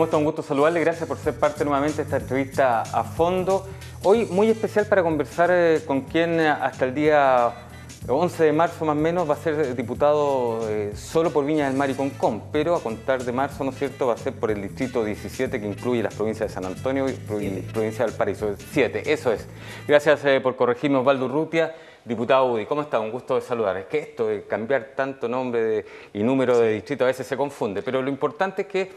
¿Cómo está? Un gusto saludarle. Gracias por ser parte nuevamente de esta entrevista a fondo. Hoy muy especial para conversar con quien hasta el día 11 de marzo más o menos va a ser diputado solo por Viña del Mar y Concón, pero a contar de marzo, ¿no es cierto?, va a ser por el distrito 17 que incluye las provincias de San Antonio y provincia de Valparaíso. 7, eso es. Gracias por corregirme, Osvaldo Urrutia. Diputado Udi, ¿cómo está? Un gusto de saludar. Es que esto de cambiar tanto nombre y número de distrito a veces se confunde, pero lo importante es que,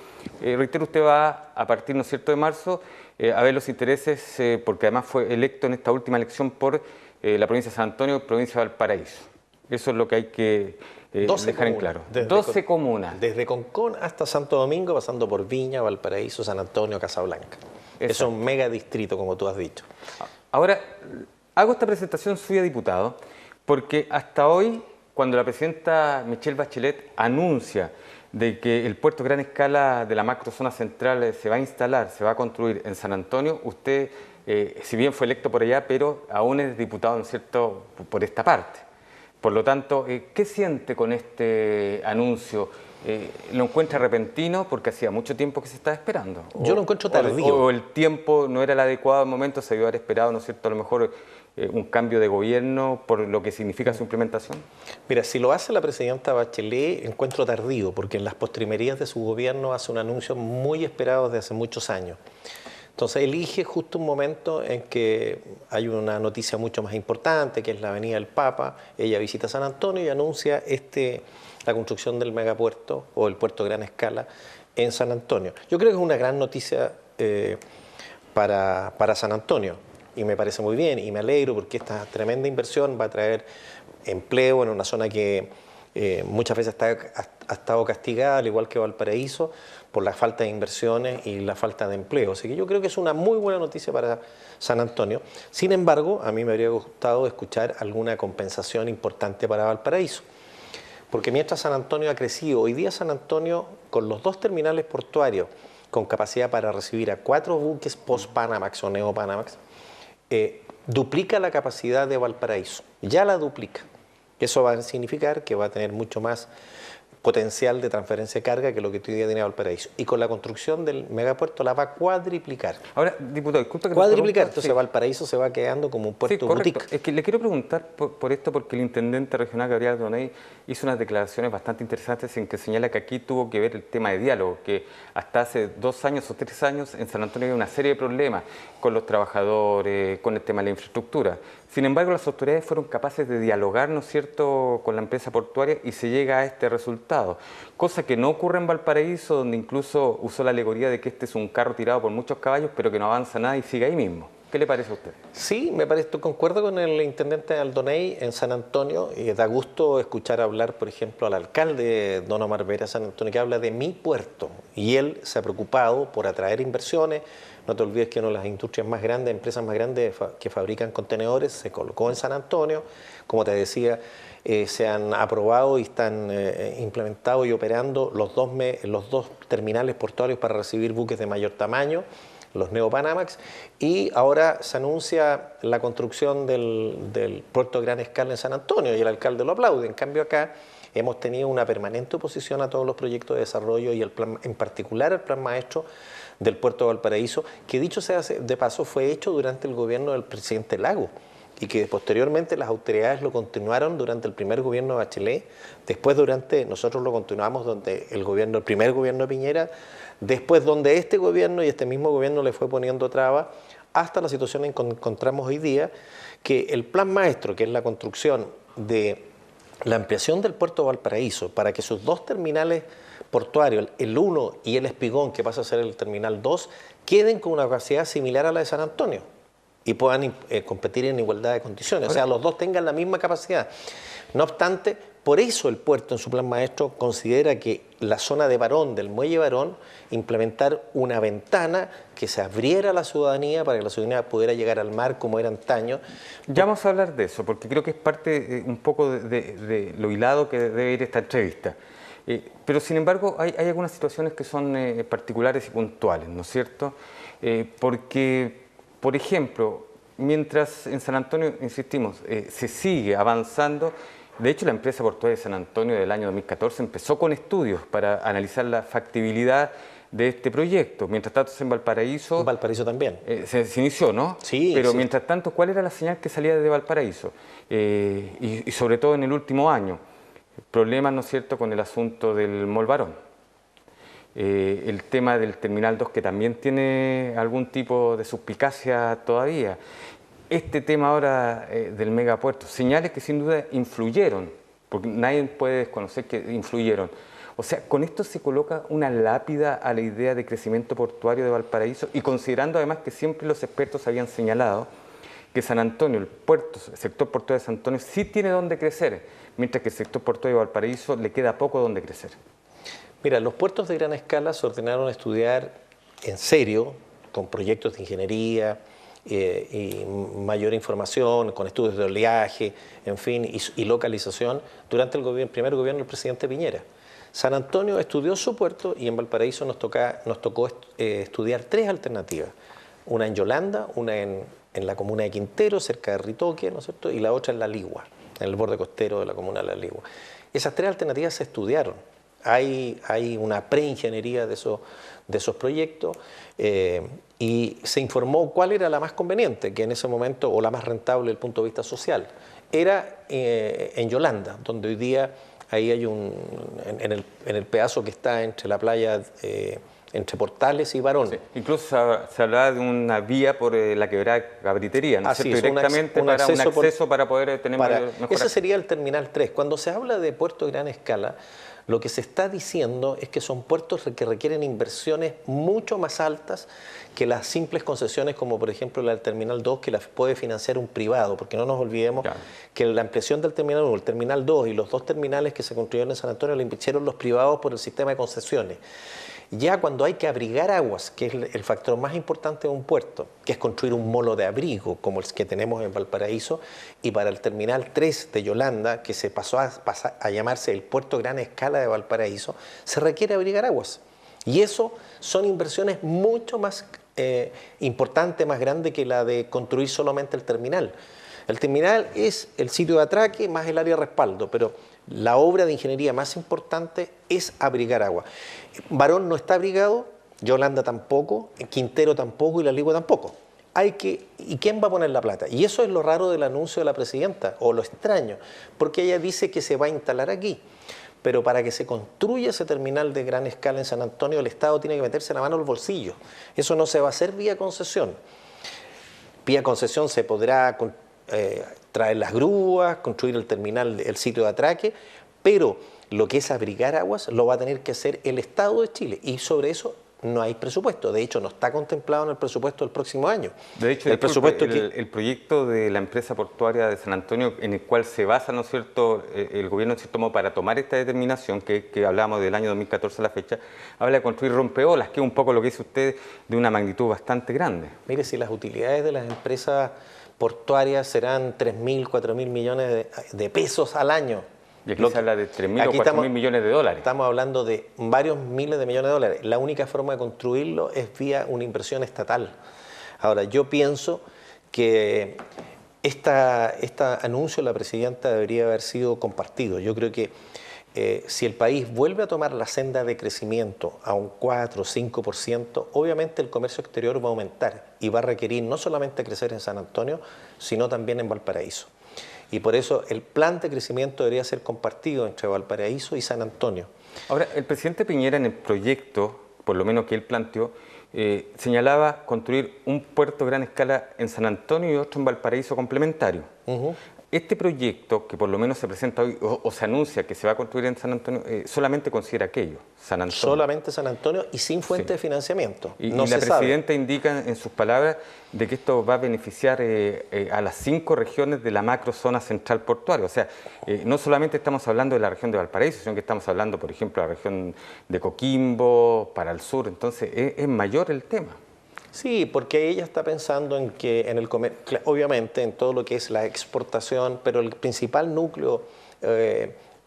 reitero, usted va a partir, ¿no es cierto?, de marzo a ver los intereses, porque además fue electo en esta última elección por la provincia de San Antonio y provincia de Valparaíso. Eso es lo que hay que dejar en claro. 12 comunas. Desde Concón hasta Santo Domingo, pasando por Viña, Valparaíso, San Antonio, Casablanca. Es un mega distrito, como tú has dicho. Ahora, hago esta presentación suya, diputado, porque hasta hoy, cuando la presidenta Michelle Bachelet anuncia de que el puerto gran escala de la macrozona central se va a instalar, se va a construir en San Antonio, usted, si bien fue electo por allá, pero aún es diputado, ¿no es cierto?, por esta parte. Por lo tanto, ¿qué siente con este anuncio? ¿Lo encuentra repentino porque hacía mucho tiempo que se estaba esperando? Yo lo encuentro tardío. O el tiempo no era el adecuado al momento, se debió haber esperado, ¿no es cierto?, a lo mejor un cambio de gobierno por lo que significa su implementación. Mira, si lo hace la presidenta Bachelet, encuentro tardío, porque en las postrimerías de su gobierno hace un anuncio muy esperado desde hace muchos años. Entonces elige justo un momento en que hay una noticia mucho más importante, que es la Avenida del Papa. Ella visita San Antonio y anuncia la construcción del megapuerto o el puerto gran escala en San Antonio. Yo creo que es una gran noticia para San Antonio y me parece muy bien y me alegro porque esta tremenda inversión va a traer empleo en una zona que muchas veces ha estado castigada, al igual que Valparaíso, por la falta de inversiones y la falta de empleo. Así que yo creo que es una muy buena noticia para San Antonio. Sin embargo, a mí me habría gustado escuchar alguna compensación importante para Valparaíso. Porque mientras San Antonio ha crecido, hoy día San Antonio, con los 2 terminales portuarios, con capacidad para recibir a 4 buques post-Panamax o neo-Panamax, duplica la capacidad de Valparaíso. Ya la duplica. Eso va a significar que va a tener mucho más potencial de transferencia de carga que lo que hoy día tiene Valparaíso. Y con la construcción del megapuerto la va a cuadriplicar. Ahora, diputado, disculpe que cuadriplicar, entonces sí. Valparaíso se va quedando como un puerto boutique. Es que le quiero preguntar por esto, porque el intendente regional Gabriel Doney hizo unas declaraciones bastante interesantes en que señala que aquí tuvo que ver el tema de diálogo, que hasta hace 2 años o 3 años en San Antonio había una serie de problemas con los trabajadores, con el tema de la infraestructura. Sin embargo, las autoridades fueron capaces de dialogar, ¿no es cierto?, con la empresa portuaria y se llega a este resultado. Cosa que no ocurre en Valparaíso, donde incluso usó la alegoría de que este es un carro tirado por muchos caballos, pero que no avanza nada y sigue ahí mismo. ¿Qué le parece a usted? Sí, me parece, concuerdo con el intendente Aldoney en San Antonio y da gusto escuchar hablar, por ejemplo, al alcalde Don Omar Vera San Antonio, que habla de mi puerto. Y él se ha preocupado por atraer inversiones. No te olvides que una de las industrias más grandes, empresas más grandes que fabrican contenedores, se colocó en San Antonio. Como te decía, se han aprobado y están implementados y operando los dos terminales portuarios para recibir buques de mayor tamaño, los Neo-Panamax, y ahora se anuncia la construcción del puerto gran escala en San Antonio y el alcalde lo aplaude. En cambio acá hemos tenido una permanente oposición a todos los proyectos de desarrollo y en particular el plan maestro del puerto de Valparaíso, que dicho sea de paso fue hecho durante el gobierno del presidente Lagos y que posteriormente las autoridades lo continuaron durante el primer gobierno de Bachelet, después nosotros lo continuamos durante el primer gobierno de Piñera, después donde este gobierno y este mismo gobierno le fue poniendo trabas hasta la situación en que encontramos hoy día, que el plan maestro, que es la construcción de la ampliación del puerto de Valparaíso para que sus 2 terminales portuarios, el 1 y el Espigón, que pasa a ser el terminal 2, queden con una capacidad similar a la de San Antonio y puedan competir en igualdad de condiciones. O sea, los 2 tengan la misma capacidad. No obstante, por eso el puerto en su plan maestro considera que la zona de Barón, del muelle Barón, implementar una ventana que se abriera a la ciudadanía para que la ciudadanía pudiera llegar al mar como era antaño. Ya vamos a hablar de eso, porque creo que es parte un poco de lo hilado que debe ir esta entrevista. Pero sin embargo hay algunas situaciones que son particulares y puntuales, ¿no es cierto? Porque, por ejemplo, mientras en San Antonio, insistimos, se sigue avanzando, de hecho la empresa portuaria de San Antonio del año 2014 empezó con estudios para analizar la factibilidad de este proyecto. Mientras tanto, en Valparaíso... Valparaíso también. Se inició, ¿no? Sí. Pero sí. mientras tanto, ¿cuál era la señal que salía desde Valparaíso? Y sobre todo en el último año. Problemas, ¿no es cierto?, con el asunto del Molvarón. El tema del Terminal 2, que también tiene algún tipo de suspicacia todavía. Este tema ahora del megapuerto, señales que sin duda influyeron, porque nadie puede desconocer que influyeron. O sea, con esto se coloca una lápida a la idea de crecimiento portuario de Valparaíso y considerando además que siempre los expertos habían señalado que San Antonio, el sector portuario de San Antonio sí tiene donde crecer, mientras que el sector portuario de Valparaíso le queda poco donde crecer. Mira, los puertos de gran escala se ordenaron a estudiar en serio, con proyectos de ingeniería y mayor información, con estudios de oleaje, en fin, y localización, durante el primer gobierno del presidente Piñera. San Antonio estudió su puerto y en Valparaíso nos tocó estudiar 3 alternativas. Una en Yolanda, una en la comuna de Quintero, cerca de Ritoque, ¿no es cierto?, y la otra en La Ligua, en el borde costero de la comuna de La Ligua. Esas 3 alternativas se estudiaron. Hay una preingeniería de esos proyectos y se informó cuál era la más conveniente, que en ese momento, o la más rentable desde el punto de vista social. Era en Yolanda, donde hoy día ahí hay en el pedazo que está entre la playa, entre Portales y Barón. Sí. Incluso se hablaba de una vía por la quebrada Cabritería, ¿no es cierto? Directamente un acceso para poder tener mejor. Ese sería el Terminal 3. Cuando se habla de puertos de gran escala, lo que se está diciendo es que son puertos que requieren inversiones mucho más altas que las simples concesiones, como por ejemplo la del Terminal 2, que las puede financiar un privado, porque no nos olvidemos que la ampliación del Terminal 1, el Terminal 2 y los 2 terminales que se construyeron en San Antonio la hicieron los privados por el sistema de concesiones. Ya cuando hay que abrigar aguas, que es el factor más importante de un puerto, que es construir un molo de abrigo como el que tenemos en Valparaíso, y para el Terminal 3 de Yolanda, que se pasó a llamarse el Puerto Gran Escala de Valparaíso, se requiere abrigar aguas. Y eso son inversiones mucho más importantes, más grandes que la de construir solamente el terminal. El terminal es el sitio de atraque más el área de respaldo, pero la obra de ingeniería más importante es abrigar agua. Barón no está abrigado, Yolanda tampoco, Quintero tampoco y La Ligua tampoco. ¿Y quién va a poner la plata? Y eso es lo raro del anuncio de la presidenta, o lo extraño, porque ella dice que se va a instalar aquí. Pero para que se construya ese terminal de gran escala en San Antonio, el Estado tiene que meterse la mano en el bolsillo. Eso no se va a hacer vía concesión. Vía concesión se podrá traer las grúas, construir el terminal, el sitio de atraque, pero lo que es abrigar aguas lo va a tener que hacer el Estado de Chile y sobre eso no hay presupuesto. De hecho, no está contemplado en el presupuesto del próximo año. De hecho, el proyecto de la empresa portuaria de San Antonio, en el cual se basa, ¿no es cierto?, el gobierno, en cierto modo, para tomar esta determinación, que hablábamos del año 2014 a la fecha, habla de construir rompeolas, que es un poco lo que dice usted, de una magnitud bastante grande. Mire, si las utilidades de las empresas portuarias serán 3.000, 4.000 millones de pesos al año. Y aquí se habla de 3.000 o 4.000 millones de dólares. Estamos hablando de varios miles de millones de dólares. La única forma de construirlo es vía una inversión estatal. Ahora, yo pienso que este anuncio de la presidenta debería haber sido compartido. Yo creo que si el país vuelve a tomar la senda de crecimiento a un 4 o 5%, obviamente el comercio exterior va a aumentar y va a requerir no solamente crecer en San Antonio, sino también en Valparaíso. Y por eso el plan de crecimiento debería ser compartido entre Valparaíso y San Antonio. Ahora, el presidente Piñera en el proyecto, por lo menos que él planteó, señalaba construir un puerto de gran escala en San Antonio y otro en Valparaíso complementario. Este proyecto, que por lo menos se presenta hoy o se anuncia que se va a construir en San Antonio, solamente considera aquello, San Antonio. Solamente San Antonio y sin fuente de financiamiento. Y la presidenta indica en sus palabras de que esto va a beneficiar a las 5 regiones de la macrozona central portuaria. O sea, no solamente estamos hablando de la región de Valparaíso, sino que estamos hablando, por ejemplo, de la región de Coquimbo, para el sur. Entonces, es mayor el tema. Sí, porque ella está pensando en que obviamente en todo lo que es la exportación, pero el principal núcleo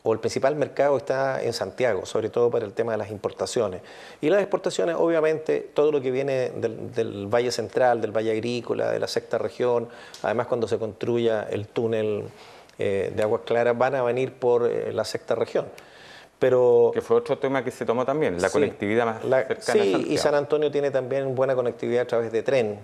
o el principal mercado está en Santiago, sobre todo para el tema de las importaciones. Y las exportaciones, obviamente, todo lo que viene del Valle Central, del Valle Agrícola, de la sexta región, además cuando se construya el túnel de Aguas Claras, van a venir por la sexta región. Pero, que fue otro tema que se tomó también, la conectividad más cercana a Santiago. Y San Antonio tiene también buena conectividad a través de tren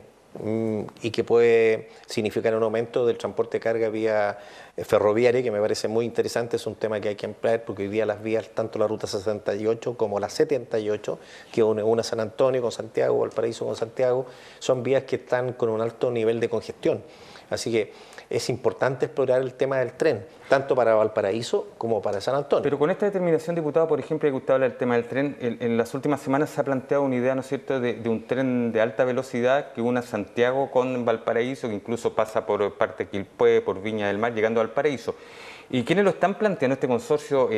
y que puede significar un aumento del transporte de carga vía ferroviaria, que me parece muy interesante, es un tema que hay que emplear porque hoy día las vías, tanto la ruta 68 como la 78, que une San Antonio con Santiago, Valparaíso con Santiago, son vías que están con un alto nivel de congestión. Así que es importante explorar el tema del tren, tanto para Valparaíso como para San Antonio. Pero con esta determinación, diputado, por ejemplo, que usted habla del tema del tren, en las últimas semanas se ha planteado una idea, ¿no es cierto?, de un tren de alta velocidad que una Santiago con Valparaíso, que incluso pasa por parte de Quilpué, por Viña del Mar, llegando a Valparaíso. Y quienes lo están planteando, este consorcio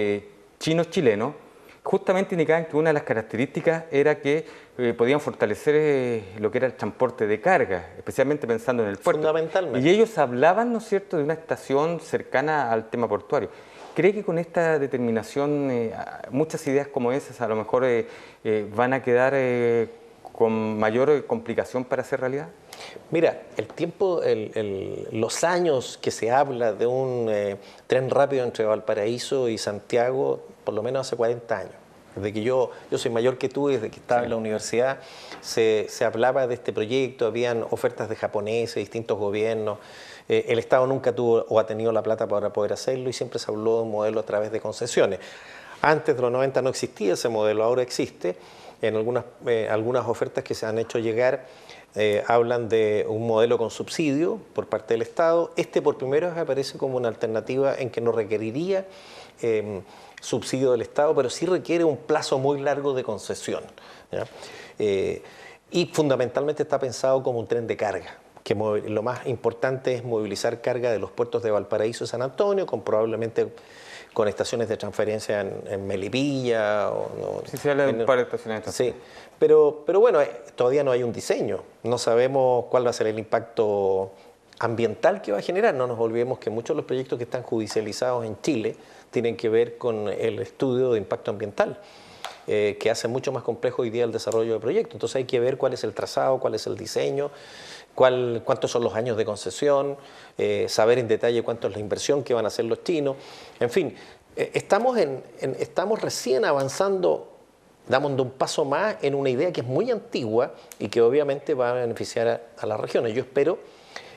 chinos-chileno, justamente indicaban que una de las características era que podían fortalecer lo que era el transporte de carga, especialmente pensando en el puerto. Fundamentalmente. Y ellos hablaban, ¿no es cierto?, de una estación cercana al tema portuario. ¿Cree que con esta determinación muchas ideas como esas a lo mejor van a quedar con mayor complicación para hacer realidad? Mira, el tiempo, los años que se habla de un tren rápido entre Valparaíso y Santiago, por lo menos hace 40 años. Desde que yo soy mayor que tú, desde que estaba en la universidad, se hablaba de este proyecto, habían ofertas de japoneses, distintos gobiernos. El Estado nunca tuvo o ha tenido la plata para poder hacerlo y siempre se habló de un modelo a través de concesiones. Antes de los 90 no existía ese modelo, ahora existe. En algunas ofertas que se han hecho llegar hablan de un modelo con subsidio por parte del Estado. Este por primera vez aparece como una alternativa en que no requeriría subsidio del Estado, pero sí requiere un plazo muy largo de concesión, ¿ya? Y fundamentalmente está pensado como un tren de carga, que lo más importante es movilizar carga de los puertos de Valparaíso y San Antonio, probablemente con estaciones de transferencia en Melipilla. Sí, se habla de un par de estaciones de transferencia. Sí, pero bueno, todavía no hay un diseño, no sabemos cuál va a ser el impacto ambiental que va a generar. No nos olvidemos que muchos de los proyectos que están judicializados en Chile tienen que ver con el estudio de impacto ambiental, que hace mucho más complejo hoy día el desarrollo de proyectos. Entonces hay que ver cuál es el trazado, cuál es el diseño, cuántos son los años de concesión, saber en detalle cuánto es la inversión que van a hacer los chinos. En fin, estamos recién avanzando, dando un paso más en una idea que es muy antigua y que obviamente va a beneficiar a las regiones. Yo espero,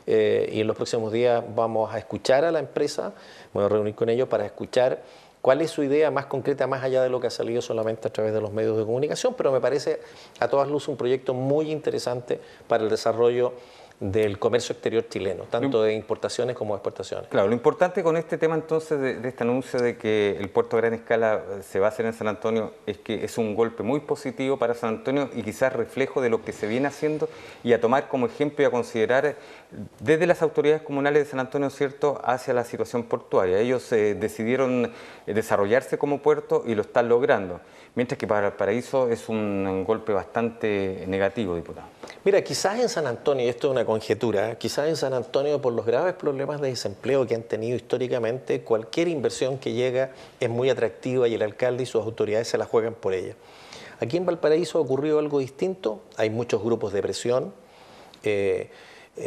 y en los próximos días vamos a escuchar a la empresa, me voy a reunir con ellos para escuchar cuál es su idea más concreta, más allá de lo que ha salido solamente a través de los medios de comunicación, pero me parece a todas luces un proyecto muy interesante para el desarrollo del comercio exterior chileno, tanto de importaciones como de exportaciones. Claro, lo importante con este tema entonces de este anuncio de que el puerto a gran escala se va a hacer en San Antonio es que es un golpe muy positivo para San Antonio y quizás reflejo de lo que se viene haciendo y a tomar como ejemplo y a considerar desde las autoridades comunales de San Antonio, ¿cierto?, hacia la situación portuaria. Ellos decidieron desarrollarse como puerto y lo están logrando, mientras que para Valparaíso es un golpe bastante negativo, diputado. Mira, quizás en San Antonio, y esto es una conjetura, quizás en San Antonio por los graves problemas de desempleo que han tenido históricamente, cualquier inversión que llega es muy atractiva y el alcalde y sus autoridades se la juegan por ella. Aquí en Valparaíso ha ocurrido algo distinto, hay muchos grupos de presión,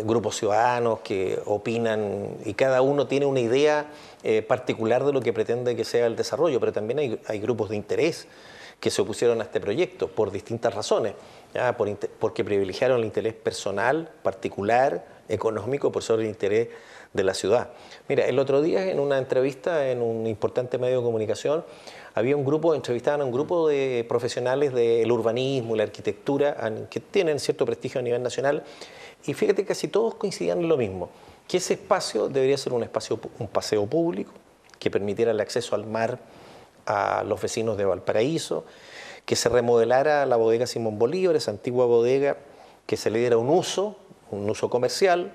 grupos ciudadanos que opinan y cada uno tiene una idea particular de lo que pretende que sea el desarrollo, pero también hay grupos de interés que se opusieron a este proyecto por distintas razones, ¿ya? Porque privilegiaron el interés personal, particular, económico, por sobre el interés de la ciudad. Mira, el otro día en una entrevista en un importante medio de comunicación, entrevistaban a un grupo de profesionales del urbanismo y la arquitectura que tienen cierto prestigio a nivel nacional, y fíjate que casi todos coincidían en lo mismo, que ese espacio debería ser un paseo público que permitiera el acceso al mar a los vecinos de Valparaíso, que se remodelara la bodega Simón Bolívar, esa antigua bodega, que se le diera un uso comercial,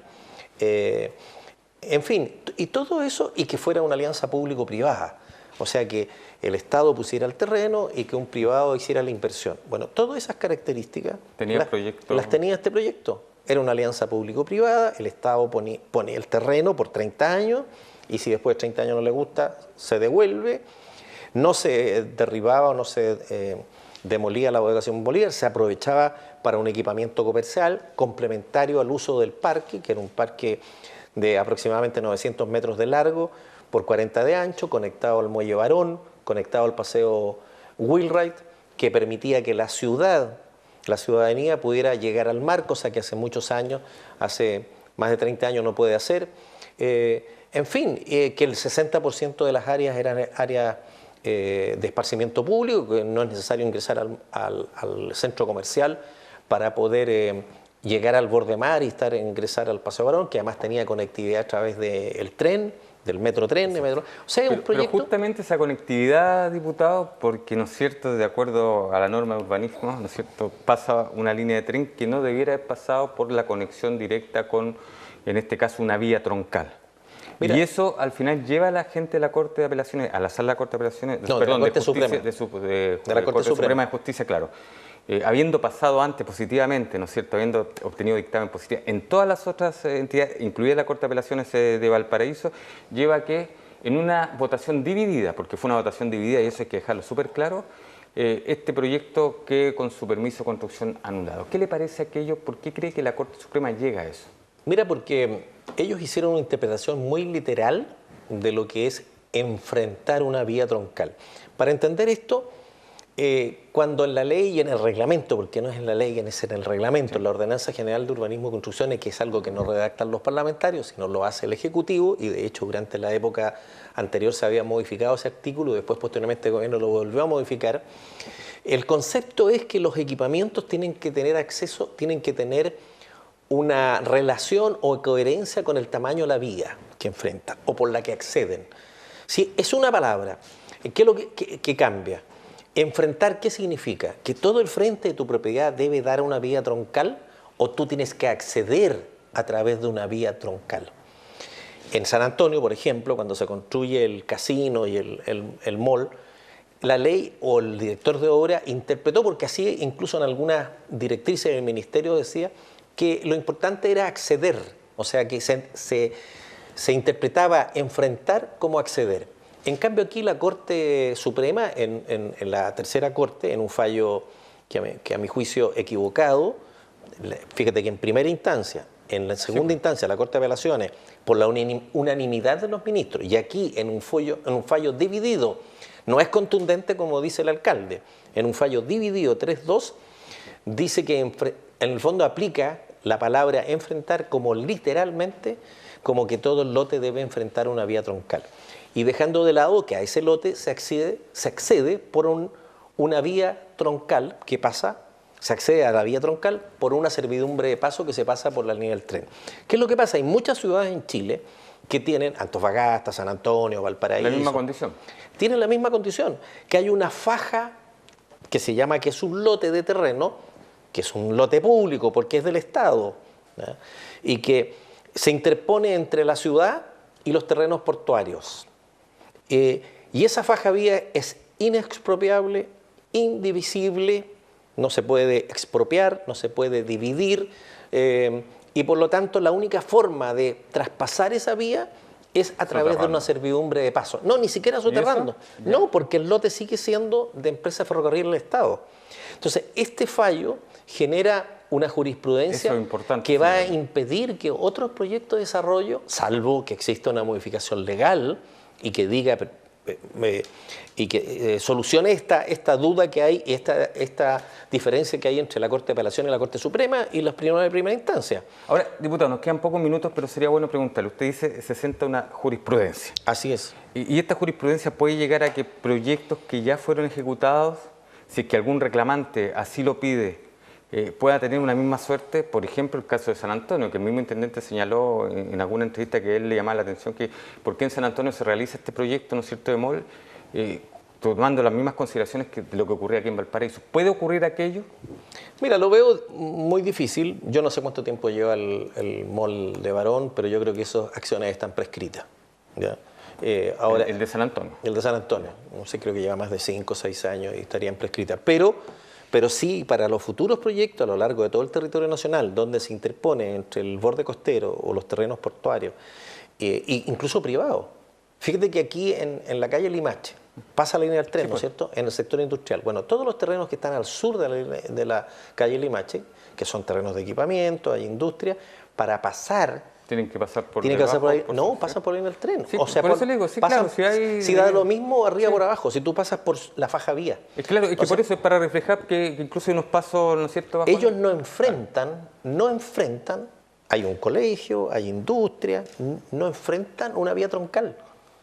en fin, y todo eso, y que fuera una alianza público-privada, o sea que el Estado pusiera el terreno y que un privado hiciera la inversión. Bueno, todas esas características las tenía este proyecto. Era una alianza público-privada, el Estado pone el terreno por 30 años, y si después de 30 años no le gusta, se devuelve. No se derribaba o no se demolía la bodega Simón Bolívar, se aprovechaba para un equipamiento comercial complementario al uso del parque, que era un parque de aproximadamente 900 metros de largo por 40 de ancho, conectado al muelle Barón, conectado al paseo Wheelwright, que permitía que la ciudadanía pudiera llegar al mar, cosa que hace muchos años, hace más de 30 años no puede hacer. En fin, que el 60% de las áreas eran áreas de esparcimiento público, que no es necesario ingresar al centro comercial para poder llegar al borde mar y ingresar al Paseo Barón, que además tenía conectividad a través del tren, del metrotren. O sea, es un proyecto... Pero justamente esa conectividad, diputado, porque, ¿no es cierto?, de acuerdo a la norma de urbanismo, ¿no es cierto?, pasa una línea de tren que no debiera haber pasado por la conexión directa con, en este caso, una vía troncal. Mira, y eso al final lleva a la gente de la Corte de Apelaciones, a la Sala de la Corte de Apelaciones, no, perdón, de la Corte Suprema. De la Corte Suprema de Justicia, claro. Habiendo pasado antes positivamente, ¿no es cierto?, habiendo obtenido dictamen positivo en todas las otras entidades, incluida la Corte de Apelaciones de Valparaíso, lleva a que en una votación dividida, porque fue una votación dividida y eso hay que dejarlo súper claro, este proyecto quede con su permiso de construcción anulado. ¿Qué le parece aquello? ¿Por qué cree que la Corte Suprema llega a eso? Mira, porque ellos hicieron una interpretación muy literal de lo que es enfrentar una vía troncal. Para entender esto, cuando en la ley y en el reglamento, porque no es en la ley, es en el reglamento, sí, en la Ordenanza General de Urbanismo y Construcciones, que es algo que no redactan los parlamentarios, sino lo hace el Ejecutivo, y de hecho durante la época anterior se había modificado ese artículo, después posteriormente el gobierno lo volvió a modificar. El concepto es que los equipamientos tienen que tener acceso, tienen que tener una relación o coherencia con el tamaño de la vía que enfrentan o por la que acceden. Si es una palabra, ¿qué es lo que cambia? Enfrentar, ¿qué significa? ¿Que todo el frente de tu propiedad debe dar a una vía troncal o tú tienes que acceder a través de una vía troncal? En San Antonio, por ejemplo, cuando se construye el casino y el mall, la ley o el director de obra interpretó, porque así incluso en algunas directrices del ministerio decía que lo importante era acceder, o sea que se interpretaba enfrentar como acceder. En cambio aquí la Corte Suprema, en la tercera Corte, en un fallo que a mi juicio equivocado, fíjate que en primera instancia, en la segunda instancia la Corte de Apelaciones, por la unanimidad de los ministros, y aquí en un fallo dividido, no es contundente como dice el alcalde, en un fallo dividido 3-2, dice que en el fondo aplica la palabra enfrentar como literalmente, como que todo el lote debe enfrentar una vía troncal. Y dejando de lado que a ese lote se accede por una vía troncal que pasa, se accede a la vía troncal por una servidumbre de paso que se pasa por la línea del tren. ¿Qué es lo que pasa? Hay muchas ciudades en Chile que tienen, Antofagasta, San Antonio, Valparaíso. La misma condición. Tienen la misma condición, que hay una faja que se llama, que es un lote de terreno, que es un lote público porque es del Estado, ¿no?, y que se interpone entre la ciudad y los terrenos portuarios. Y esa faja vía es inexpropiable, indivisible, no se puede expropiar, no se puede dividir, y por lo tanto la única forma de traspasar esa vía es a través de una servidumbre de paso. No, ni siquiera soterrando. No, porque el lote sigue siendo de Empresa Ferrocarril del Estado. Entonces, este fallo genera una jurisprudencia que va a impedir que otros proyectos de desarrollo, salvo que exista una modificación legal y que diga y que solucione esta duda que hay, esta diferencia que hay entre la Corte de Apelaciones y la Corte Suprema y los tribunales de primera instancia. Ahora, diputado, nos quedan pocos minutos, pero sería bueno preguntarle. Usted dice se sienta una jurisprudencia. Así es. ¿Y esta jurisprudencia puede llegar a que proyectos que ya fueron ejecutados, si es que algún reclamante así lo pide, pueda tener una misma suerte? Por ejemplo, el caso de San Antonio, que el mismo intendente señaló en alguna entrevista que él le llamaba la atención que por qué en San Antonio se realiza este proyecto, ¿no es cierto?, de mall, tomando las mismas consideraciones que de lo que ocurría aquí en Valparaíso. ¿Puede ocurrir aquello? Mira, lo veo muy difícil. Yo no sé cuánto tiempo lleva el mall de Barón, pero yo creo que esas acciones están prescritas, ¿ya? Ahora, el de San Antonio. El de San Antonio. No sé, creo que lleva más de 5 o 6 años y estarían prescritas. Pero sí, para los futuros proyectos a lo largo de todo el territorio nacional, donde se interpone entre el borde costero o los terrenos portuarios, e incluso privados. Fíjate que aquí en la calle Limache pasa la línea del tren, sí, ¿no es cierto?, en el sector industrial. Bueno, todos los terrenos que están al sur de la calle Limache, que son terrenos de equipamiento, hay industria, para pasar Tienen que pasar por Tienen que pasar por ahí. por No, sur, pasan por ahí en el tren. Sí, o sea, por eso le digo, sí, pasan, claro, si da lo mismo arriba por abajo, si tú pasas por la faja vía. Claro, es que por eso es para reflejar que incluso hay unos pasos, ¿no es cierto? Ellos no enfrentan, hay un colegio, hay industria, no enfrentan una vía troncal.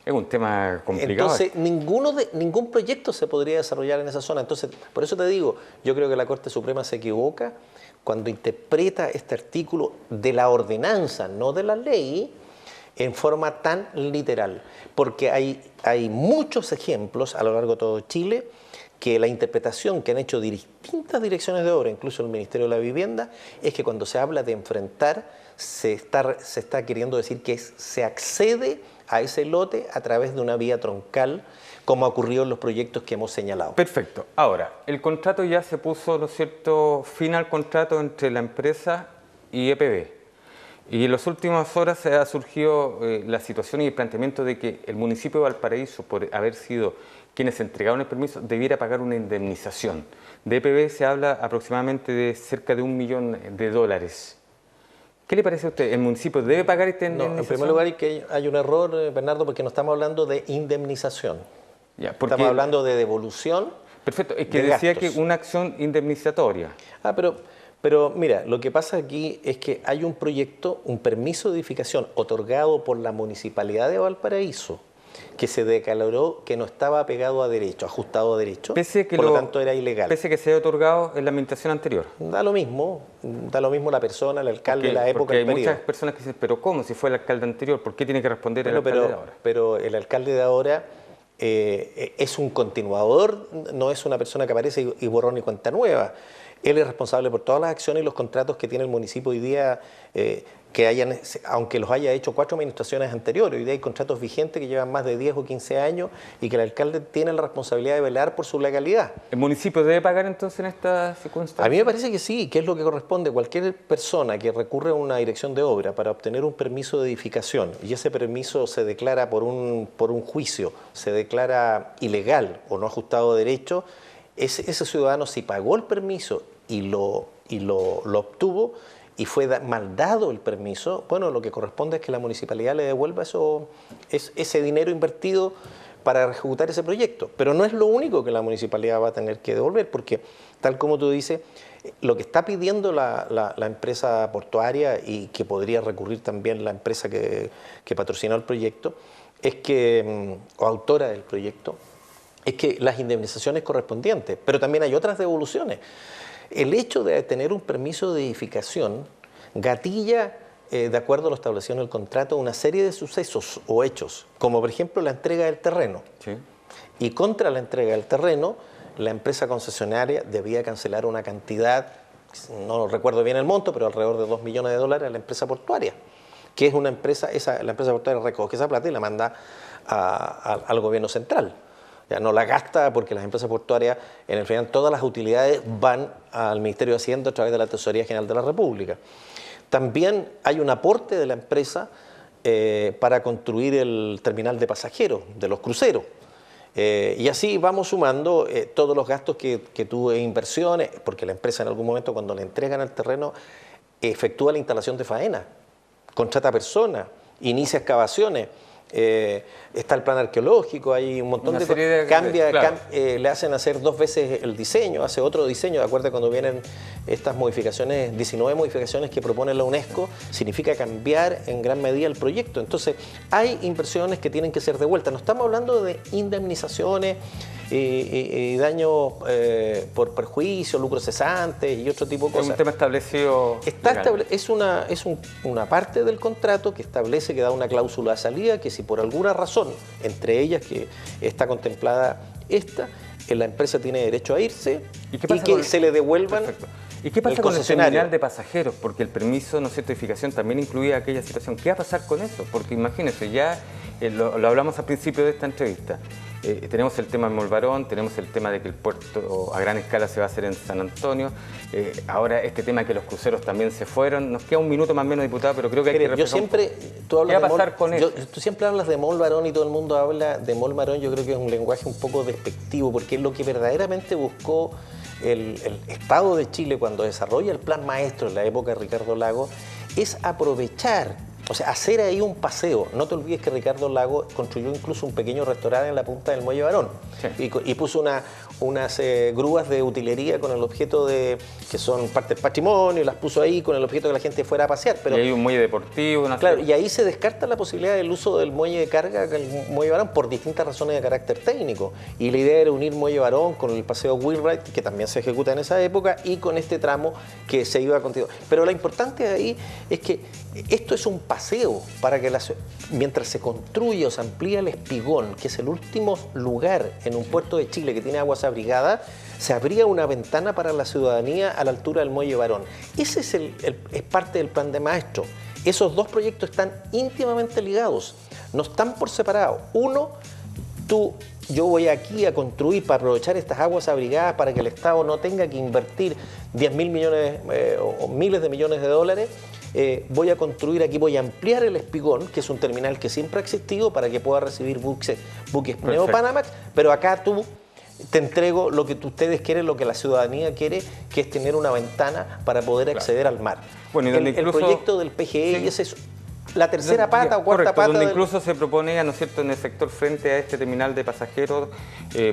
Es un tema complicado. Entonces, ningún proyecto se podría desarrollar en esa zona. Entonces, por eso te digo, yo creo que la Corte Suprema se equivoca cuando interpreta este artículo de la ordenanza, no de la ley, en forma tan literal. Porque hay muchos ejemplos a lo largo de todo Chile que la interpretación que han hecho distintas direcciones de obra, incluso el Ministerio de la Vivienda, es que cuando se habla de enfrentar, se está queriendo decir que se accede a ese lote a través de una vía troncal, como ha ocurrido en los proyectos que hemos señalado. Perfecto. Ahora, el contrato ya se puso, ¿no es cierto?, fin al contrato entre la empresa y EPB. Y en las últimas horas se ha surgido la situación y el planteamiento de que el municipio de Valparaíso, por haber sido quienes entregaron el permiso, debiera pagar una indemnización. De EPB se habla aproximadamente de cerca de $1 millón. ¿Qué le parece a usted? ¿El municipio debe pagar esta indemnización? No, en primer lugar hay un error, Bernardo, porque no estamos hablando de indemnización. Ya, porque, estamos hablando de devolución. Perfecto, es que decía que una acción indemnizatoria. Pero mira, lo que pasa aquí es que hay un proyecto, un permiso de edificación otorgado por la Municipalidad de Valparaíso, que se declaró que no estaba apegado a derecho, ajustado a derecho, por lo tanto era ilegal. Pese a que se haya otorgado en la administración anterior. Da lo mismo la persona, el alcalde, la época, porque el hay periodo. muchas personas que dicen, pero ¿cómo? Si fue el alcalde anterior, ¿por qué tiene que responder el alcalde de ahora? Pero el alcalde de ahora es un continuador, no es una persona que aparece y borrón y cuenta nueva. Él es responsable por todas las acciones y los contratos que tiene el municipio hoy día, aunque los haya hecho 4 administraciones anteriores. Hoy día hay contratos vigentes que llevan más de 10 o 15 años y que el alcalde tiene la responsabilidad de velar por su legalidad. ¿El municipio debe pagar entonces en esta circunstancia? A mí me parece que sí, que es lo que corresponde. Cualquier persona que recurre a una dirección de obra para obtener un permiso de edificación y ese permiso se declara por un juicio, se declara ilegal o no ajustado a derecho, ese ciudadano, si pagó el permiso y lo obtuvo y fue mal dado el permiso, bueno, lo que corresponde es que la municipalidad le devuelva ese dinero invertido para ejecutar ese proyecto. Pero no es lo único que la municipalidad va a tener que devolver, porque tal como tú dices, lo que está pidiendo la empresa portuaria y que podría recurrir también la empresa que patrocinó el proyecto, es que, o autora del proyecto, es que las indemnizaciones correspondientes, pero también hay otras devoluciones. El hecho de tener un permiso de edificación gatilla, de acuerdo a lo establecido en el contrato, una serie de sucesos o hechos, como por ejemplo la entrega del terreno. Sí. Y contra la entrega del terreno, la empresa concesionaria debía cancelar una cantidad, no recuerdo bien el monto, pero alrededor de $2 millones a la empresa portuaria, que es una empresa, la empresa portuaria recoge esa plata y la manda al gobierno central. Ya no la gasta porque las empresas portuarias, en el final, todas las utilidades van al Ministerio de Hacienda a través de la Tesorería General de la República. También hay un aporte de la empresa para construir el terminal de pasajeros, de los cruceros. Y así vamos sumando todos los gastos que tuvo en inversiones, porque la empresa en algún momento, cuando le entregan el terreno, efectúa la instalación de faena, contrata personas, inicia excavaciones. Está el plan arqueológico, hay un montón de cosas. Le hacen hacer 2 veces el diseño, hace otro diseño. De acuerdo, cuando vienen estas modificaciones, 19 modificaciones que propone la UNESCO, significa cambiar en gran medida el proyecto. Entonces, hay inversiones que tienen que ser devueltas. No estamos hablando de indemnizaciones y daños por perjuicio, lucros cesantes y otro tipo de cosas. Es un tema establecido. Es una parte del contrato que establece, que da una cláusula de salida, que si por alguna razón, entre ellas que está contemplada la empresa tiene derecho a irse y que se le devuelvan. Perfecto. ¿Y qué pasa con el terminal de pasajeros? Porque el permiso de certificación también incluía aquella situación. ¿Qué va a pasar con eso? Porque imagínense, ya lo hablamos al principio de esta entrevista. Tenemos el tema de Molvarón, tenemos el tema de que el puerto a gran escala se va a hacer en San Antonio. Ahora este tema de que los cruceros también se fueron. Nos queda un minuto más o menos, diputado, pero creo que hay que reflejar. ¿Qué va a pasar con eso? Tú siempre hablas de Molvarón y todo el mundo habla de Molvarón. Yo creo que es un lenguaje un poco despectivo, porque es lo que verdaderamente buscó el Estado de Chile cuando desarrolla el Plan Maestro en la época de Ricardo Lagos, es aprovechar O sea, hacer ahí un paseo. No te olvides que Ricardo Lago construyó incluso un pequeño restaurante en la punta del Muelle Barón. Sí. Y puso unas grúas de utilería con el objeto de que son parte del patrimonio, y las puso ahí con el objeto de que la gente fuera a pasear. Pero, y hay un muelle deportivo. Claro, y ahí se descarta la posibilidad del uso del muelle de carga, el Muelle Barón, por distintas razones de carácter técnico. Y la idea era unir Muelle Barón con el paseo Wheelwright, que también se ejecuta en esa época, y con este tramo que se iba a continuar. Pero lo importante ahí es que esto es un paseo para que mientras se construye o se amplía el Espigón, que es el último lugar en un puerto de Chile que tiene aguas abrigadas, se abría una ventana para la ciudadanía a la altura del Muelle Barón. Ese es parte del plan de Maestro. Esos dos proyectos están íntimamente ligados, no están por separado. Uno, yo voy aquí a construir para aprovechar estas aguas abrigadas para que el Estado no tenga que invertir 10.000 millones o miles de millones de dólares. Voy a construir aquí, voy a ampliar el Espigón, que es un terminal que siempre ha existido para que pueda recibir buques Neo-Panamax, pero acá te entrego lo que ustedes quieren, lo que la ciudadanía quiere, que es tener una ventana para poder acceder al mar. Bueno, y el proyecto del PGE, sí, y ese es la tercera pata o cuarta pata. Donde incluso se propone, ¿no es cierto?, en el sector frente a este terminal de pasajeros,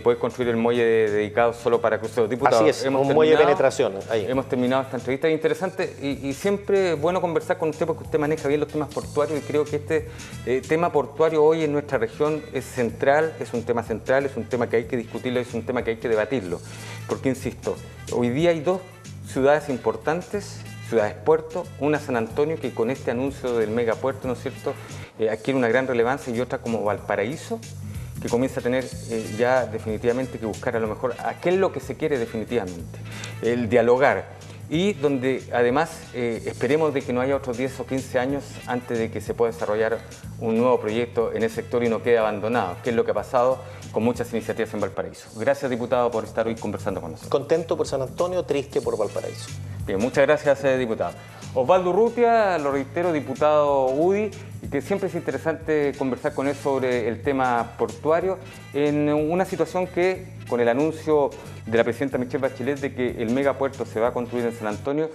poder construir el muelle dedicado solo para cruceros. Diputado, así es, un muelle de penetración. Ahí. Hemos terminado esta entrevista. Es interesante y siempre es bueno conversar con usted porque usted maneja bien los temas portuarios y creo que este tema portuario hoy en nuestra región es central, es un tema central, es un tema que hay que discutirlo, es un tema que hay que debatirlo. Porque, insisto, hoy día hay dos ciudades importantes, ciudades puerto, una San Antonio que con este anuncio del megapuerto, ¿no es cierto?, adquiere una gran relevancia, y otra como Valparaíso, que comienza a tener ya definitivamente que buscar a lo mejor a qué es lo que se quiere definitivamente, el dialogar, y donde además esperemos de que no haya otros 10 o 15 años antes de que se pueda desarrollar un nuevo proyecto en el sector y no quede abandonado, que es lo que ha pasado con muchas iniciativas en Valparaíso. Gracias, diputado, por estar hoy conversando con nosotros. Contento por San Antonio, triste por Valparaíso. Bien, muchas gracias, diputado. Osvaldo Urrutia, lo reitero, diputado UDI, y que siempre es interesante conversar con él sobre el tema portuario en una situación que, con el anuncio de la presidenta Michelle Bachelet de que el megapuerto se va a construir en San Antonio,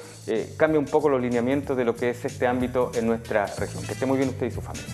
cambia un poco los lineamientos de lo que es este ámbito en nuestra región. Que esté muy bien usted y su familia.